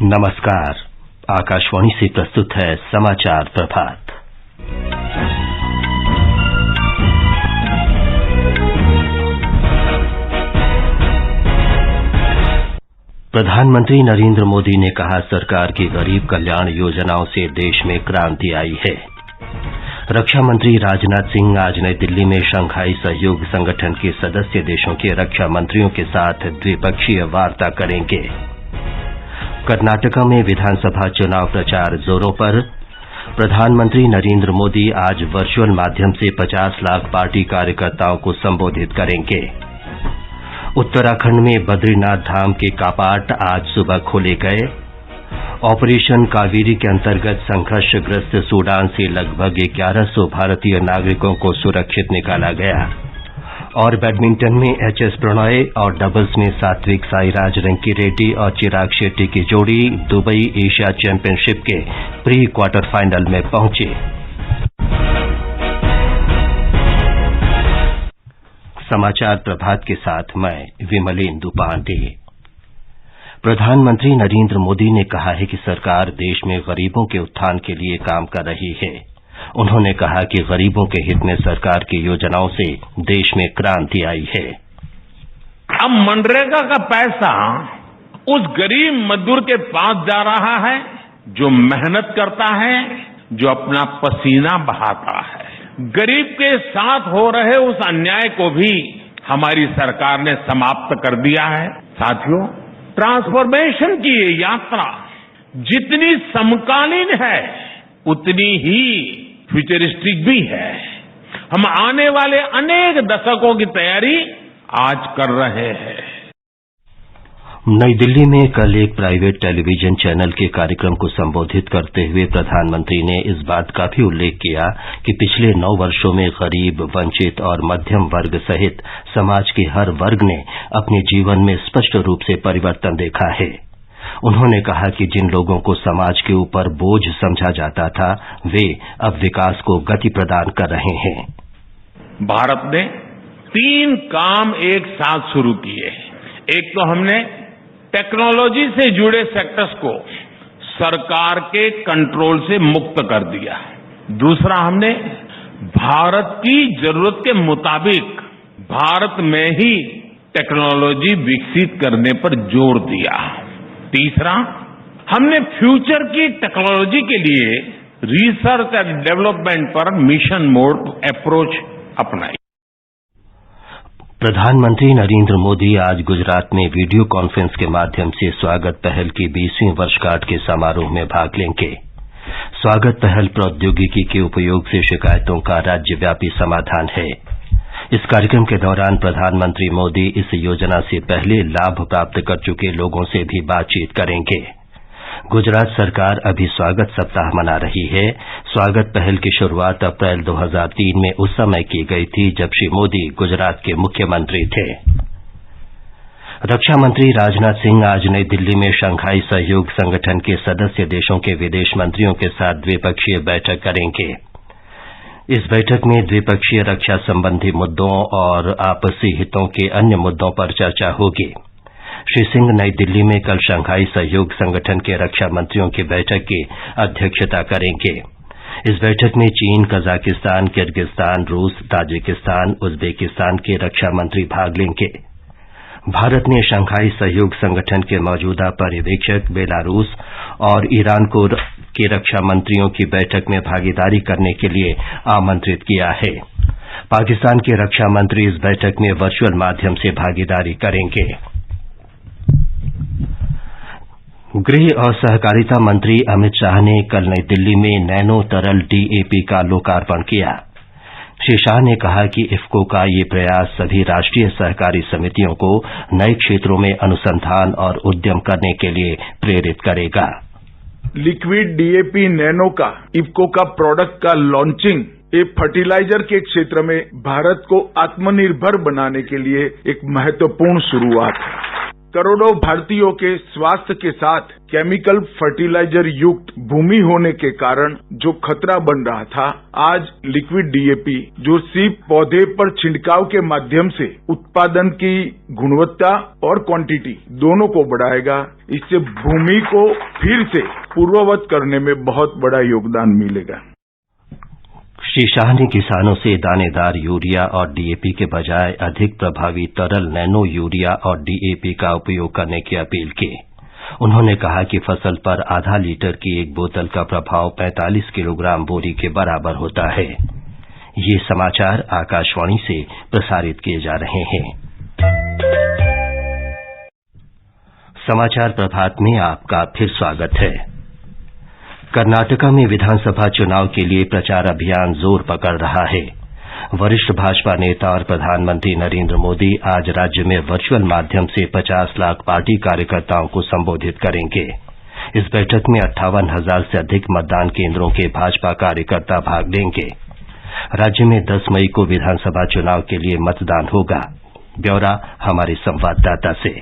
नमस्कार। आकाशवाणी से प्रस्तुत है समाचार प्रभात। प्रधानमंत्री नरेंद्र मोदी ने कहा, सरकार की गरीब कल्याण योजनाओं से देश में क्रांति आई है। रक्षा मंत्री राजनाथ सिंह आज नई दिल्ली में शंघाई सहयोग संगठन के सदस्य देशों के रक्षा मंत्रियों के साथ द्विपक्षीय वार्ता करेंगे। कर्नाटका में विधानसभा चुनाव प्रचार जोरों पर। प्रधानमंत्री नरेंद्र मोदी आज वर्चुअल माध्यम से 50 लाख पार्टी कार्यकर्ताओं को संबोधित करेंगे। उत्तराखंड में बद्रीनाथ धाम के कपाट आज सुबह खोले गए। ऑपरेशन कावेरी के अंतर्गत संघर्षग्रस्त सूडान से लगभग 1100 भारतीय नागरिकों को सुरक्षित निकाला गया। और बैडमिंटन में एचएस प्रणॉय और डबल्स में सात्विक साईराज रंकीरेड्डी और चिराग शेट्टी की जोड़ी दुबई एशिया चैंपियनशिप के प्री क्वार्टर फाइनल में पहुंची। समाचार प्रभात के साथ मैं विमलेंदु पांडे। प्रधानमंत्री नरेंद्र मोदी ने कहा है कि सरकार देश में गरीबों के उत्थान के लिए काम कर रही है। उन्होंने कहा कि गरीबों के हित में सरकार की योजनाओं से देश में क्रांति आई है। अब मनरेगा का पैसा उस गरीब मजदूर के पास जा रहा है जो मेहनत करता है, जो अपना पसीना बहाता है। गरीब के साथ हो रहे उस अन्याय को भी हमारी सरकार ने समाप्त कर दिया है। साथियों, ट्रांसफॉर्मेशन की ये यात्रा जितनी समकालीन है उतनी ही फ्यूचरिस्टिक भी है। हम आने वाले अनेक दशकों की तैयारी आज कर रहे हैं। नई दिल्ली में कल एक प्राइवेट टेलीविजन चैनल के कार्यक्रम को संबोधित करते हुए प्रधानमंत्री ने इस बात का भी उल्लेख किया कि पिछले 9 वर्षों में गरीब, वंचित और मध्यम वर्ग सहित समाज के हर वर्ग ने अपने जीवन में स्पष्ट रूप से परिवर्तन देखा है। उन्होंने कहा कि जिन लोगों को समाज के ऊपर बोझ समझा जाता था, वे अब विकास को गति प्रदान कर रहे हैं। भारत ने 3 काम एक साथ शुरू किए। एक तो हमने टेक्नोलॉजी से जुड़े सेक्टर्स को सरकार के कंट्रोल से मुक्त कर दिया। दूसरा, हमने भारत की जरूरत के मुताबिक भारत में ही टेक्नोलॉजी विकसित करने पर जोर दिया। तीसरा, हमने फ्यूचर की टेक्नोलॉजी के लिए रिसर्च एंड डेवलपमेंट पर मिशन मोड अप्रोच अपनाई। प्रधानमंत्री नरेंद्र मोदी आज गुजरात में वीडियो कॉन्फ्रेंस के माध्यम से स्वागत पहल की 20वीं वर्षगांठ के समारोह में भाग लेंगे। स्वागत पहल प्रौद्योगिकी के उपयोग से शिकायतों का राज्यव्यापी समाधान है। इस कार्यक्रम के दौरान प्रधानमंत्री मोदी इस योजना से पहले लाभ प्राप्त कर चुके लोगों से भी बातचीत करेंगे। गुजरात सरकार अभी स्वागत सप्ताह मना रही है। स्वागत पहल की शुरुआत अप्रैल 2003 में उस समय की गई थी जब श्री मोदी गुजरात के मुख्यमंत्री थे। रक्षा मंत्री राजनाथ सिंह आज नई दिल्ली में शंघाई सहयोग संगठन के सदस्य देशों के विदेश मंत्रियों के साथ द्विपक्षीय बैठक करेंगे। इस बैठक में द्विपक्षीय रक्षा संबंधी मुद्दों और आपसी हितों के अन्य मुद्दों पर चर्चा होगी। श्री सिंह नई दिल्ली में कल शंघाई सहयोग संगठन के रक्षा मंत्रियों की बैठक की अध्यक्षता करेंगे। इस बैठक में चीन, कजाकिस्तान, किर्गिस्तान, रूस, ताजिकिस्तान, उज्बेकिस्तान के रक्षा मंत्री भाग लेंगे। भारत ने शंघाई सहयोग संगठन के मौजूदा पर्यवेक्षक बेलारूस और ईरान के रक्षा मंत्रियों की बैठक में भागीदारी करने के लिए आमंत्रित किया है। पाकिस्तान के रक्षा मंत्री इस बैठक में वर्चुअल माध्यम से भागीदारी करेंगे। गृह और सहकारिता मंत्री अमित शाह ने कल नई दिल्ली में नैनो तरल डीएपी का लोकार्पण किया। श्री शाह ने कहा कि इफ्को का ये प्रयास सभी राष्ट्रीय सहकारी समितियों को नए क्षेत्रों में अनुसंधान और उद्यम करने के लिए प्रेरित करेगा। लिक्विड डीएपी नैनो का इफ्को का प्रोडक्ट का लॉन्चिंग ये फर्टिलाइजर के क्षेत्र में भारत को आत्मनिर्भर बनाने के लिए एक महत्वपूर्ण शुरुआत है। करोड़ों भारतीयों के स्वास्थ्य के साथ केमिकल फर्टिलाइजर युक्त भूमि होने के कारण जो खतरा बन रहा था, आज लिक्विड डीएपी जो सिर्फ पौधे पर छिड़काव के माध्यम से उत्पादन की गुणवत्ता और क्वांटिटी दोनों को बढ़ाएगा। इससे भूमि को फिर से पूर्ववत करने में बहुत बड़ा योगदान मिलेगा। श्री शाह ने किसानों से दानेदार यूरिया और डीएपी के बजाय अधिक प्रभावी तरल नैनो यूरिया और डीएपी का उपयोग करने की अपील की। उन्होंने कहा कि फसल पर आधा लीटर की एक बोतल का प्रभाव 45 किलोग्राम बोरी के बराबर होता है। ये समाचार आकाशवाणी से प्रसारित किए जा रहे हैं। समाचार प्रभात में आपका फिर स्वागत है। कर्नाटका में विधानसभा चुनाव के लिए प्रचार अभियान जोर पकड़ रहा है। वरिष्ठ भाजपा नेता और प्रधानमंत्री नरेंद्र मोदी आज राज्य में वर्चुअल माध्यम से 50 लाख पार्टी कार्यकर्ताओं को संबोधित करेंगे। इस बैठक में 58,000 से अधिक मतदान केंद्रों के भाजपा कार्यकर्ता भाग लेंगे। राज्य में 10 मई को विधानसभा चुनाव के लिए मतदान होगा। ब्यौरा हमारे संवाददाता से।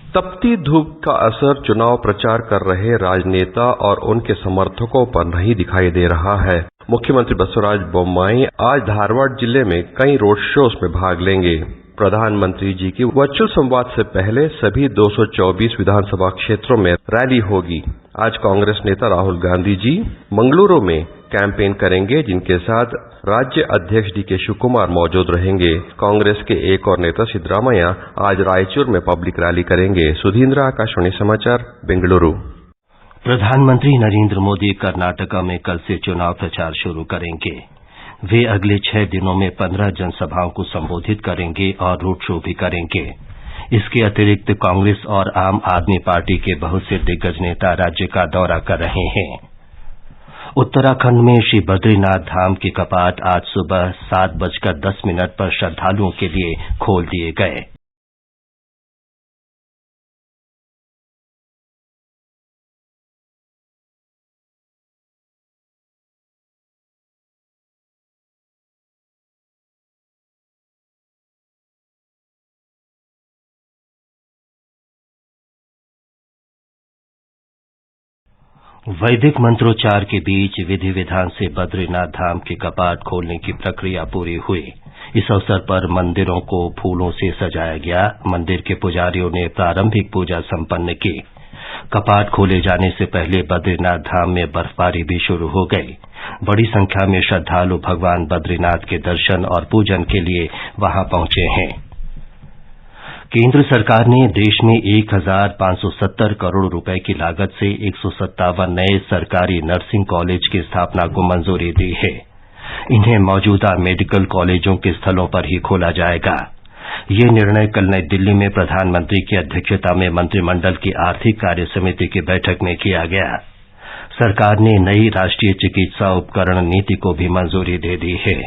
तपती धूप का असर चुनाव प्रचार कर रहे राजनेता और उनके समर्थकों पर नहीं दिखाई दे रहा है। मुख्यमंत्री बसवराज बोम्माई आज धारवाड़ जिले में कई रोड शोज में भाग लेंगे। प्रधानमंत्री जी की वर्चुअल संवाद से पहले सभी 224 विधानसभा क्षेत्रों में रैली होगी। आज कांग्रेस नेता राहुल गांधी जी मंगलुरु में कैंपेन करेंगे, जिनके साथ राज्य अध्यक्ष डीके शिवकुमार मौजूद रहेंगे। कांग्रेस के एक और नेता सिद्धरामैया आज रायचूर में पब्लिक रैली करेंगे। सुधींद्र, आकाशवाणी समाचार, बेंगलुरु। प्रधानमंत्री नरेंद्र मोदी कर्नाटका में कल से चुनाव प्रचार शुरू करेंगे। वे अगले 6 दिनों में 15 जनसभाओं को संबोधित करेंगे और रोड शो भी करेंगे। इसके अतिरिक्त कांग्रेस और आम आदमी पार्टी के बहुत से दिग्गज नेता राज्य का दौरा कर रहे हैं। उत्तराखंड में श्री बद्रीनाथ धाम के कपाट आज सुबह 7:10 पर श्रद्धालुओं के लिए खोल दिए गए। वैदिक मंत्रोच्चार के बीच विधि विधान से बद्रीनाथ धाम के कपाट खोलने की प्रक्रिया पूरी हुई। इस अवसर पर मंदिरों को फूलों से सजाया गया। मंदिर के पुजारियों ने प्रारंभिक पूजा संपन्न की। कपाट खोले जाने से पहले बद्रीनाथ धाम में बर्फबारी भी शुरू हो गई। बड़ी संख्या में श्रद्धालु भगवान बद्रीनाथ के दर्शन और पूजन के लिए वहां पहुंचे हैं। केंद्र सरकार ने देश में 1,570 करोड़ रुपए की लागत से 157 नए सरकारी नर्सिंग कॉलेज की स्थापना को मंजूरी दी है। इन्हें मौजूदा मेडिकल कॉलेजों के स्थलों पर ही खोला जाएगा। ये निर्णय कल नई दिल्ली में प्रधानमंत्री की अध्यक्षता में मंत्रिमंडल की आर्थिक कार्य समिति की बैठक में किया गया। सरकार ने नई राष्ट्रीय चिकित्सा उपकरण नीति को भी मंजूरी दे दी है।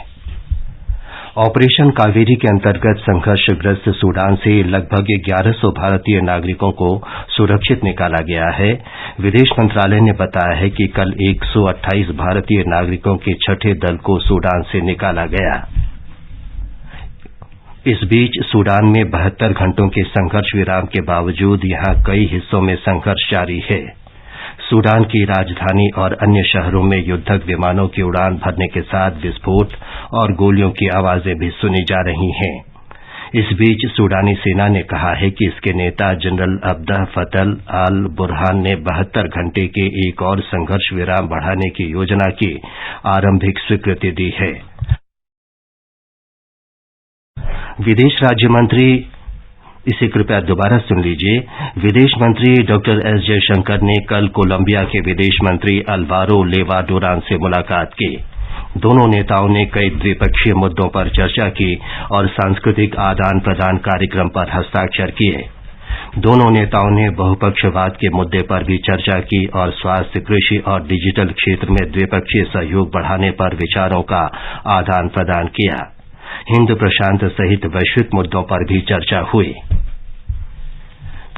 ऑपरेशन कावेरी के अंतर्गत संघर्षग्रस्त सूडान से लगभग 1100 भारतीय नागरिकों को सुरक्षित निकाला गया है। विदेश मंत्रालय ने बताया है कि कल 128 भारतीय नागरिकों के छठे दल को सूडान से निकाला गया। इस बीच सूडान में 72 घंटों के संघर्ष विराम के बावजूद यहां कई हिस्सों में संघर्ष जारी है। सूडान की राजधानी और अन्य शहरों में युद्धक विमानों की उड़ान भरने के साथ विस्फोट और गोलियों की आवाजें भी सुनी जा रही हैं। इस बीच सूडानी सेना ने कहा है कि इसके नेता जनरल अब्दह फतल अल बुरहान ने 72 घंटे के एक और संघर्ष विराम बढ़ाने की योजना की आरंभिक स्वीकृति दी है। विदेश राज्य मंत्री इसे कृपया दोबारा सुन लीजिए। विदेश मंत्री डॉक्टर एस जयशंकर ने कल कोलंबिया के विदेश मंत्री अल्वारो लेवा डोरान से मुलाकात की। दोनों नेताओं ने कई द्विपक्षीय मुद्दों पर चर्चा की और सांस्कृतिक आदान प्रदान कार्यक्रम पर हस्ताक्षर किए। दोनों नेताओं ने बहुपक्षवाद के मुद्दे पर भी चर्चा की और स्वास्थ्य, कृषि और डिजिटल क्षेत्र में द्विपक्षीय सहयोग बढ़ाने पर विचारों का आदान प्रदान किया। हिंद प्रशांत सहित वैश्विक मुद्दों पर भी चर्चा हुई।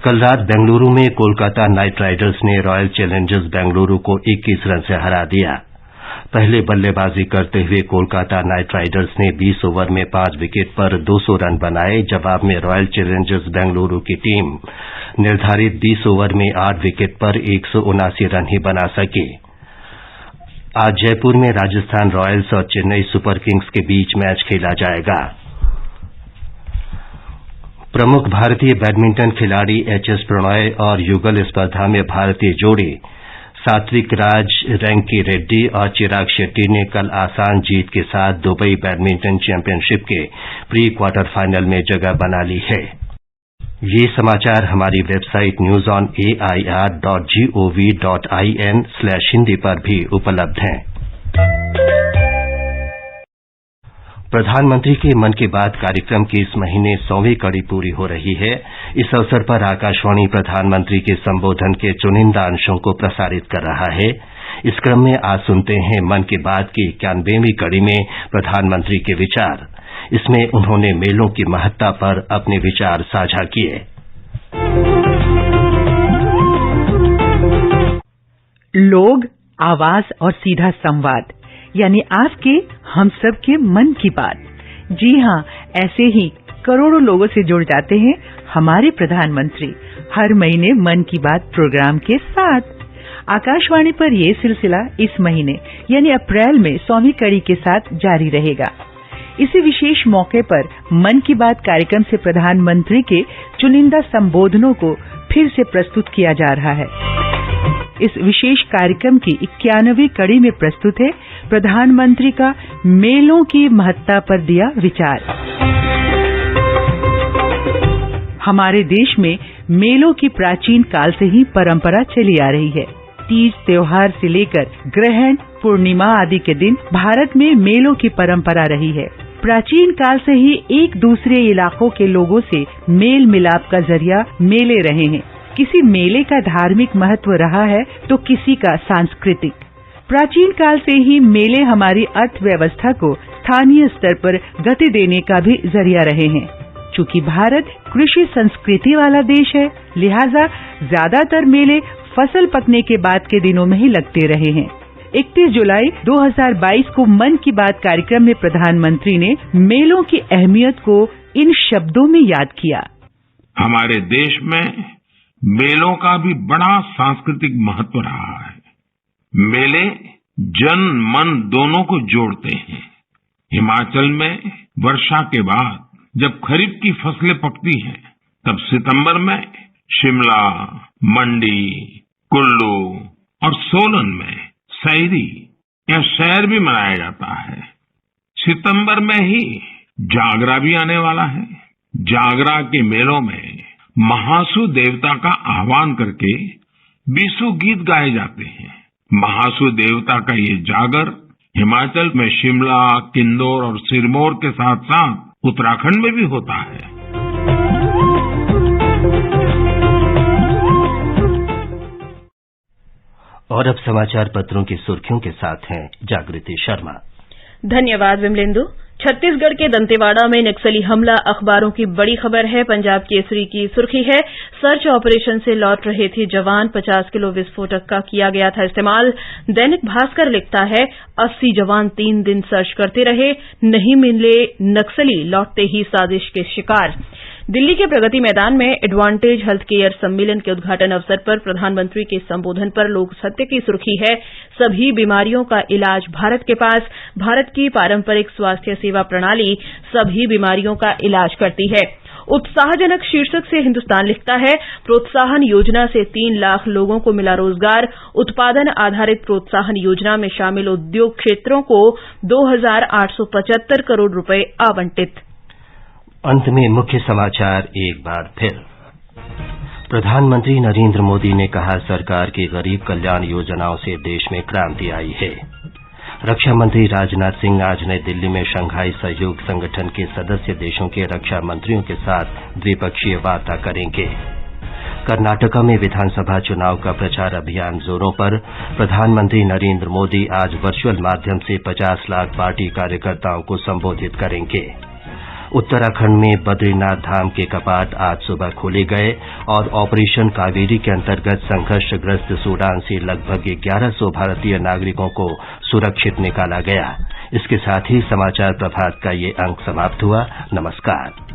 कल रात बेंगलुरु में कोलकाता नाइट राइडर्स ने रॉयल चैलेंजर्स बेंगलुरु को 21 रन से हरा दिया। पहले बल्लेबाजी करते हुए कोलकाता नाइट राइडर्स ने 20 ओवर में 5 विकेट पर 200 रन बनाए। जवाब में रॉयल चैलेंजर्स बेंगलुरु की टीम निर्धारित 20 ओवर में 8 विकेट पर 179 रन ही बना सकी। आज जयपुर में राजस्थान रॉयल्स और चेन्नई सुपर किंग्स के बीच मैच खेला जाएगा। प्रमुख भारतीय बैडमिंटन खिलाड़ी एचएस प्रणॉय और युगल स्पर्धा में भारतीय जोड़ी सात्विक राज रैंकी रेड्डी और चिराग शेट्टी ने कल आसान जीत के साथ दुबई बैडमिंटन चैंपियनशिप के प्री क्वार्टर फाइनल में जगह बना ली है। ये समाचार हमारी वेबसाइट newsonair.gov.in/hindi पर भी उपलब्ध हैं। प्रधानमंत्री के मन की बात कार्यक्रम की इस महीने 100वीं कड़ी पूरी हो रही है। इस अवसर पर आकाशवाणी प्रधानमंत्री के संबोधन के चुनिंदा अंशों को प्रसारित कर रहा है। इस क्रम में आज सुनते हैं मन की बात की 91वीं कड़ी में प्रधानमंत्री के विचार। इसमें उन्होंने मेलों की महत्ता पर अपने विचार साझा किए। लोग, आवाज और सीधा संवाद, यानी आपके हम सब के मन की बात। जी हां, ऐसे ही करोड़ों लोगों से जुड़ जाते हैं हमारे प्रधानमंत्री हर महीने मन की बात प्रोग्राम के साथ। आकाशवाणी पर यह सिलसिला इस महीने यानी अप्रैल में 100वीं कड़ी के साथ जारी रहेगा। इसी विशेष मौके पर मन की बात कार्यक्रम से प्रधानमंत्री के चुनिंदा संबोधनों को फिर से प्रस्तुत किया जा रहा है। इस विशेष कार्यक्रम की 91वीं कड़ी में प्रस्तुत है प्रधानमंत्री का मेलों की महत्ता पर दिया विचार। हमारे देश में मेलों की प्राचीन काल से ही परंपरा चली आ रही है। तीज त्योहार से लेकर ग्रहण, पूर्णिमा आदि के दिन भारत में मेलों की परंपरा रही है। प्राचीन काल से ही एक दूसरे इलाकों के लोगों से मेल मिलाप का जरिया मेले रहे हैं। किसी मेले का धार्मिक महत्व रहा है तो किसी का सांस्कृतिक। प्राचीन काल से ही मेले हमारी अर्थव्यवस्था को स्थानीय स्तर पर गति देने का भी जरिया रहे हैं। चूंकि भारत कृषि संस्कृति वाला देश है, लिहाजा ज्यादातर मेले फसल पकने के बाद के दिनों में ही लगते रहे हैं। 31 जुलाई 2022 को मन की बात कार्यक्रम में प्रधानमंत्री ने मेलों की अहमियत को इन शब्दों में याद किया। हमारे देश में मेलों का भी बड़ा सांस्कृतिक महत्व रहा है। मेले जन मन दोनों को जोड़ते हैं। हिमाचल में वर्षा के बाद जब खरीफ की फसलें पकती हैं, तब सितंबर में शिमला, मंडी, कुल्लू और सोलन में सैरी या सैर भी मनाया जाता है। सितंबर में ही जागरा भी आने वाला है। जागरा के मेलों में महासू देवता का आह्वान करके बीसू गीत गाए जाते हैं। महासू देवता का ये जागर हिमाचल में शिमला, किन्नौर और सिरमौर के साथ साथ उत्तराखंड में भी होता है। और अब समाचार पत्रों की सुर्खियों के साथ हैं जागृति शर्मा। धन्यवाद विमलेंदु। छत्तीसगढ़ के दंतेवाड़ा में नक्सली हमला अखबारों की बड़ी खबर है। पंजाब केसरी की सुर्खी है, सर्च ऑपरेशन से लौट रहे थे जवान, 50 किलो विस्फोटक का किया गया था इस्तेमाल। दैनिक भास्कर लिखता है, 80 जवान 3 दिन सर्च करते रहे, नहीं मिले नक्सली, लौटते ही साजिश के शिकार। दिल्ली के प्रगति मैदान में एडवांटेज हेल्थ केयर सम्मेलन के उद्घाटन अवसर पर प्रधानमंत्री के संबोधन पर लोक सत्य की सुर्खी है, सभी बीमारियों का इलाज भारत के पास, भारत की पारंपरिक स्वास्थ्य सेवा प्रणाली सभी बीमारियों का इलाज करती है। उत्साहजनक शीर्षक से हिन्दुस्तान लिखता है, प्रोत्साहन योजना से 3 लाख लोगों को मिला रोजगार, उत्पादन आधारित प्रोत्साहन योजना में शामिल उद्योग क्षेत्रों को 2,875 करोड़ रुपए आवंटित। अंत में मुख्य समाचार एक बार फिर। प्रधानमंत्री नरेंद्र मोदी ने कहा, सरकार की गरीब कल्याण योजनाओं से देश में क्रांति आई है। रक्षा मंत्री राजनाथ सिंह आज नई दिल्ली में शंघाई सहयोग संगठन के सदस्य देशों के रक्षा मंत्रियों के साथ द्विपक्षीय वार्ता करेंगे। कर्नाटका में विधानसभा चुनाव का प्रचार अभियान जोरों पर। प्रधानमंत्री नरेंद्र मोदी आज वर्चुअल माध्यम से 50 लाख पार्टी कार्यकर्ताओं को संबोधित करेंगे। उत्तराखंड में बद्रीनाथ धाम के कपाट आज सुबह खोले गए और ऑपरेशन कावेरी के अंतर्गत संघर्षग्रस्त सूडान से लगभग 1100 भारतीय नागरिकों को सुरक्षित निकाला गया। इसके साथ ही समाचार प्रभात का ये अंक समाप्त हुआ। नमस्कार।